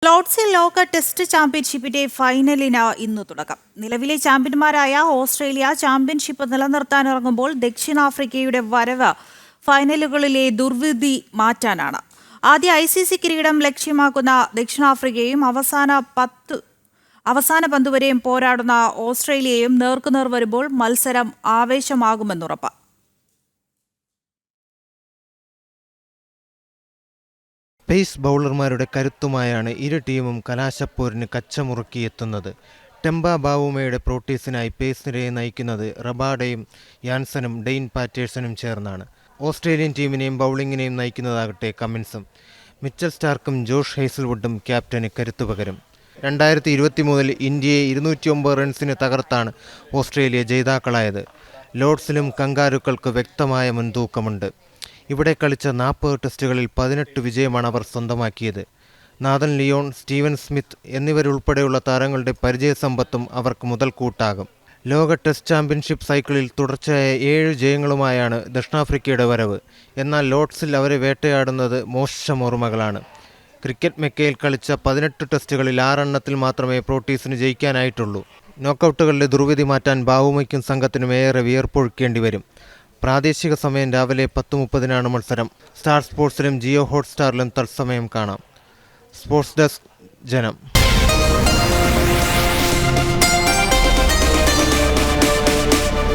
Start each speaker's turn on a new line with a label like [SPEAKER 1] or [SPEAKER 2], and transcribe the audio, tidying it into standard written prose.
[SPEAKER 1] ലോർഡ്സിൽ ലോക ടെസ്റ്റ് ചാമ്പ്യൻഷിപ്പിന്റെ ഫൈനലിന് ഇന്ന് തുടക്കം. നിലവിലെ ചാമ്പ്യന്മാരായ ഓസ്ട്രേലിയ ചാമ്പ്യൻഷിപ്പ് നിലനിർത്താനിറങ്ങുമ്പോൾ ദക്ഷിണാഫ്രിക്കയുടെ വരവ് ഫൈനലുകളിലെ ദുർവിധി മാറ്റാനാണ്. ആദ്യ ICC കിരീടം ലക്ഷ്യമാക്കുന്ന ദക്ഷിണാഫ്രിക്കയും അവസാന പന്തുവരെയും പോരാടുന്ന ഓസ്ട്രേലിയയും നേർക്കുനേർ വരുമ്പോൾ മത്സരം ആവേശമാകുമെന്നുറപ്പ്.
[SPEAKER 2] പേസ് ബൗളർമാരുടെ കരുത്തുമായാണ് ഇരു ടീമും കലാശപ്പോരിന് കച്ചമുറുക്കിയെത്തുന്നത്. ടെമ്പ ബാവുമയുടെ പ്രോട്ടീസിനായി പേസ് നിരയെ നയിക്കുന്നത് റബാഡയും യാൻസനും ഡെയിൻ പാറ്റേഴ്സണും ചേർന്നാണ്. ഓസ്ട്രേലിയൻ ടീമിനെയും ബൗളിങ്ങിനെയും നയിക്കുന്നതാകട്ടെ കമ്മിൻസും. മിച്ചൽ സ്റ്റാർക്കും ജോഷ് ഹേസൽവുഡും ക്യാപ്റ്റന് കരുത്തുപകരും. 2023 ഇന്ത്യയെ 209 റൺസിന് തകർത്താണ് ഓസ്ട്രേലിയ ജേതാക്കളായത്. ലോർഡ്സിലും കങ്കാരുക്കൾക്ക് വ്യക്തമായ മുൻതൂക്കമുണ്ട്. ഇവിടെ കളിച്ച 40 ടെസ്റ്റുകളിൽ 18 വിജയമാണ് അവർ സ്വന്തമാക്കിയത്. നാഥൻ ലിയോൺ, സ്റ്റീവൻ സ്മിത്ത് എന്നിവരുൾപ്പെടെയുള്ള താരങ്ങളുടെ പരിചയസമ്പത്തും അവർക്ക് മുതൽക്കൂട്ടാകും. ലോക ടെസ്റ്റ് ചാമ്പ്യൻഷിപ്പ് സൈക്കിളിൽ തുടർച്ചയായ 7 ജയങ്ങളുമായാണ് ദക്ഷിണാഫ്രിക്കയുടെ വരവ്. എന്നാൽ ലോർഡ്സിൽ അവരെ വേട്ടയാടുന്നത് മോശം ഓർമ്മകളാണ്. ക്രിക്കറ്റ് മെക്കയിൽ കളിച്ച 18 ടെസ്റ്റുകളിൽ 6 എണ്ണത്തിൽ മാത്രമേ പ്രോട്ടീസിന് ജയിക്കാനായിട്ടുള്ളൂ. നോക്കൌട്ടുകളിലെ ദുർവിധി മാറ്റാൻ ബാവുമയ്ക്കും സംഘത്തിനും ഏറെ വിയർപ്പൊഴുക്കേണ്ടി വരും. പ്രാദേശിക സമയം രാവിലെ 10:30 മത്സരം. സ്റ്റാർ സ്പോർട്സിലും ജിയോ ഹോട്ട്സ്റ്റാറിലും തത്സമയം കാണാം. സ്പോർട്സ് ഡെസ്ക്, ജനം.